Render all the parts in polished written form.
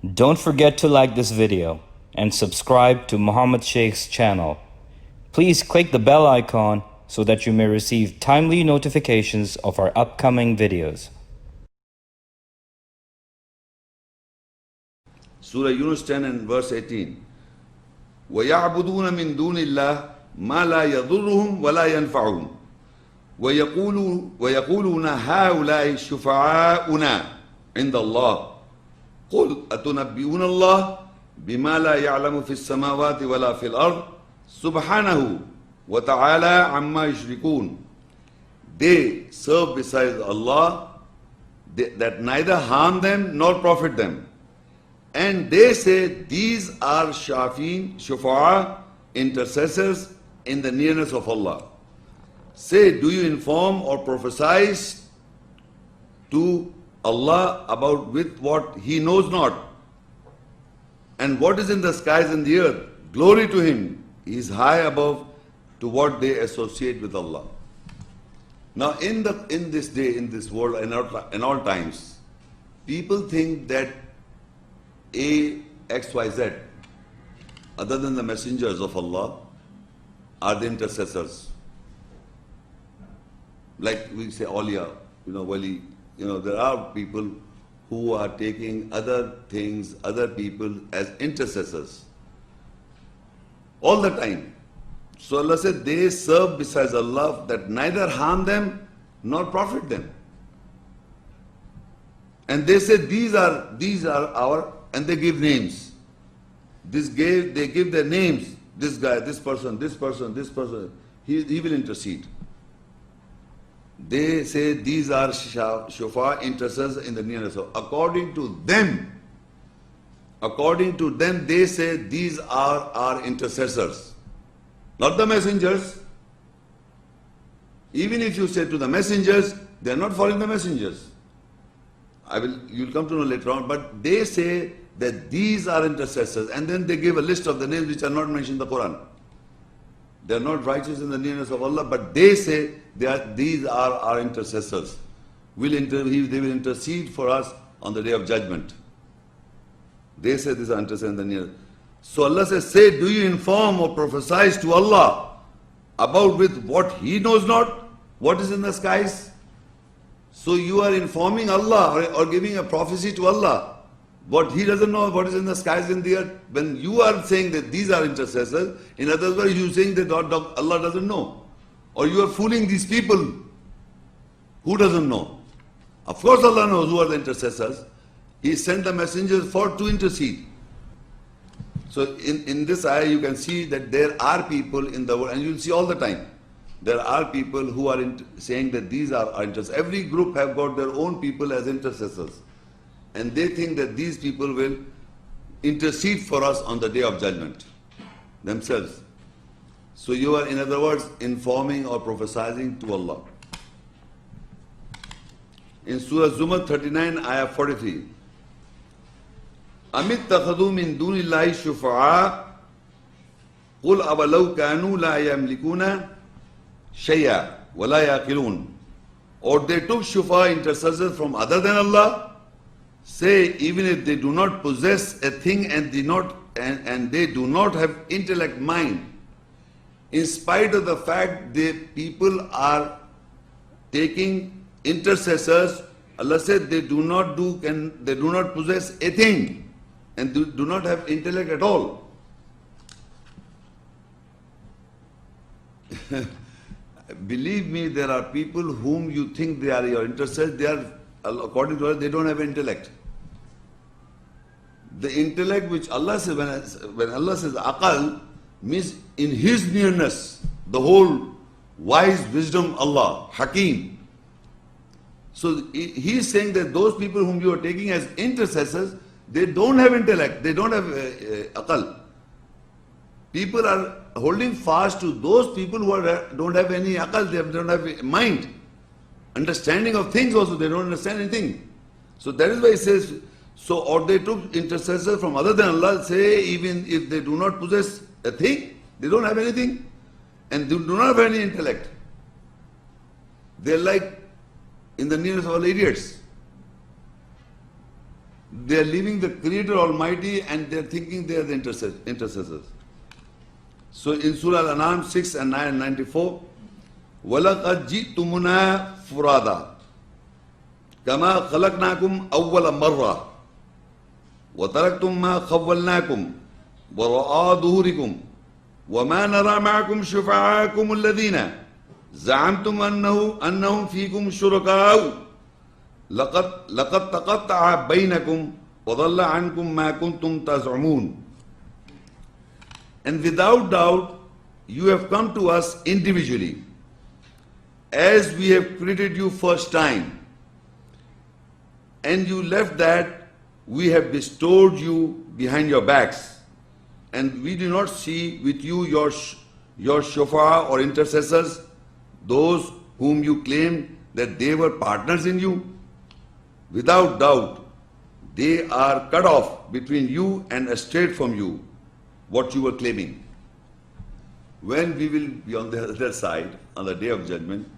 Don't forget to like this video and subscribe to Muhammad Sheikh's channel. Please click the bell icon so that you may receive timely notifications of our upcoming videos. Surah Yunus 10 and verse 18. وَيَعْبُدُونَ مِن دُونِ اللَّهِ مَا لَا يَضُرُّهُمْ وَلَا يَنْفَعُهُمْ وَيَقُولُونَ هَؤُلَاءِ شُفَعَاؤُنَا عِنْدَ اللَّهِ قُلْ أَتُنَبِّئُونَ اللَّهَ بِمَا لَا يَعْلَمُ فِي السَّمَاوَاتِ وَلَا فِي الْأَرْضِ سُبْحَانَهُ وَتَعَالَى عَمَّا يُشْرِكُونَ. They serve besides Allah that neither harm them nor profit them. And they say these are Shafi'in, Shafa'at, intercessors in the nearness of Allah. Say, do you inform or prophesy to Allah about with what He knows not? And what is in the skies and the earth? Glory to Him. He is high above to what they associate with Allah. Now in this day, in this world, in all times, people think that X, Y, Z, other than the messengers of Allah, are the intercessors. Like we say awliya, wali, there are people who are taking other things, other people as intercessors all the time. So Allah said they serve besides Allah that neither harm them nor profit them. And they say these are our, and they give names. They give their names. This guy, this person, this person, this person. He will intercede. They say these are Shafa intercessors in the nearness. According to them, they say these are our intercessors, not the messengers. Even if you say to the messengers, they are not following the messengers. You'll come to know later on, but they say that these are intercessors, and then they give a list of the names which are not mentioned in the Quran. They are not righteous in the nearness of Allah, but they say these are our intercessors. They will intercede for us on the day of judgment. They say these are intercessors in the nearness. So Allah says, say, do you inform or prophesy to Allah about with what He knows not, what is in the skies? So you are informing Allah or giving a prophecy to Allah. What He doesn't know, what is in the skies and the earth. When you are saying that these are intercessors, in other words, you are saying that Allah doesn't know. Or you are fooling these people. Who doesn't know? Of course Allah knows who are the intercessors. He sent the messengers to intercede. So in this ayah you can see that there are people in the world, and you will see all the time, there are people who are saying that these are our intercessors. Every group have got their own people as intercessors. And they think that these people will intercede for us on the day of judgment themselves. So you are, in other words, informing or prophesying to Allah. In Surah Zumar 39, ayah 43. Amit takhadu min dunillahi shufa'a qul awalau kanu la yamlikuna shay'a wa la yaqilun. Or they took shufa, intercessors from other than Allah. Say, even if they do not possess a thing and they do not have intellect, mind, in spite of the fact people are taking intercessors, Allah said they do not possess a thing and do not have intellect at all. Believe me, there are people whom you think they are your intercessors, they are, according to Allah, they don't have intellect. The intellect which Allah says, when Allah says aqal, means in His nearness, the whole wise wisdom Allah, Hakim. So He is saying that those people whom you are taking as intercessors, they don't have intellect, they don't have aqal. People are holding fast to those people who don't have any aqal, they don't have mind. Understanding of things also, they don't understand anything. So that is why He says, or they took intercessors from other than Allah, say even if they do not possess a thing, they don't have anything, and they do not have any intellect. They are like in the nearness of all idiots. They are leaving the Creator Almighty and they are thinking they are the intercessors. So in Surah Al-Anam 6 and 9 and 94, وَلَقَدْ جِئْتُمُنَا فُرَادًا كَمَا خَلَقْنَاكُمْ أَوَّلَ مَرَّةٍ وَتَرَكْتُمْ مَا خَوَّلْنَاكُمْ وَرَآ ظُهُورِكُمْ وَمَا نَرَى مَعَكُمْ شُفَعَاءَكُمُ الَّذِينَ زَعَمْتُمْ أَنَّهُمْ فِيكُمْ شُرَكَاءُ لَقَدْ تَقَطَّعَ بَيْنَكُمْ وَضَلَّ عَنْكُمْ مَا كُنْتُمْ تَزْعُمُونَ. And without doubt, you have come to us individually, as we have created you first time. And you left that, we have bestowed you behind your backs. And we do not see with you your shafa'a or intercessors, those whom you claim that they were partners in you. Without doubt, they are cut off between you and estranged from you, what you were claiming. When we will be on the other side, on the day of judgment,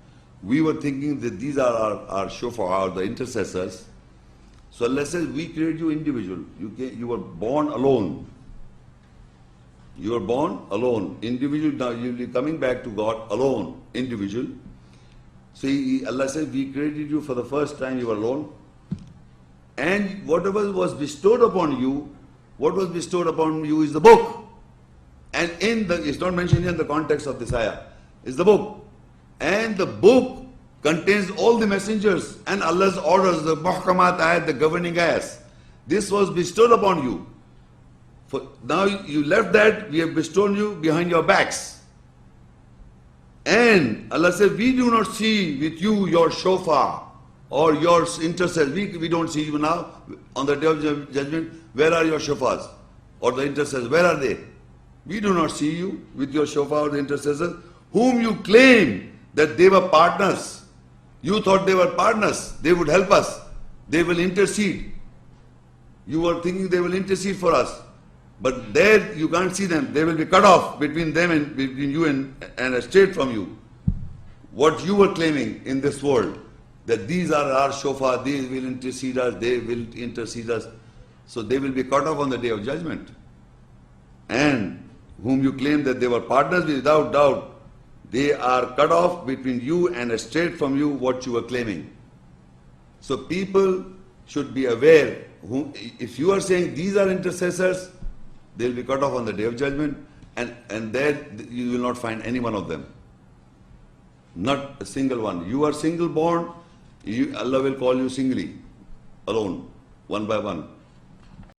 we were thinking that these are our shafa'a, the intercessors. So Allah says, we created you individual. You were born alone. You were born alone. Individual, now you will be coming back to God alone, individual. So Allah says, we created you for the first time, you were alone. And whatever was bestowed upon you, what was bestowed upon you is the book. And it's not mentioned here in the context of this ayah, it's the book. And the book contains all the messengers and Allah's orders, the muhkamat ayat, the governing ayahs. This was bestowed upon you. Now you left that, we have bestowed you behind your backs. And Allah says, we do not see with you your shofar or your intercessors. We don't see you now. On the day of judgment, where are your shofars or the intercessors? Where are they? We do not see you with your shofar or the intercessors, whom you claim that they were partners. You thought they were partners. They would help us. They will intercede. You were thinking they will intercede for us. But there you can't see them. They will be cut off between them and between you and estranged from you. What you were claiming in this world, that these are our shofar, these will intercede us, they will intercede us. So they will be cut off on the day of judgment. And whom you claim that they were partners, without doubt, they are cut off between you and estranged from you what you were claiming. So people should be aware, if you are saying these are intercessors, they will be cut off on the day of judgment, and there you will not find any one of them. Not a single one. You are single born, Allah will call you singly, alone, one by one.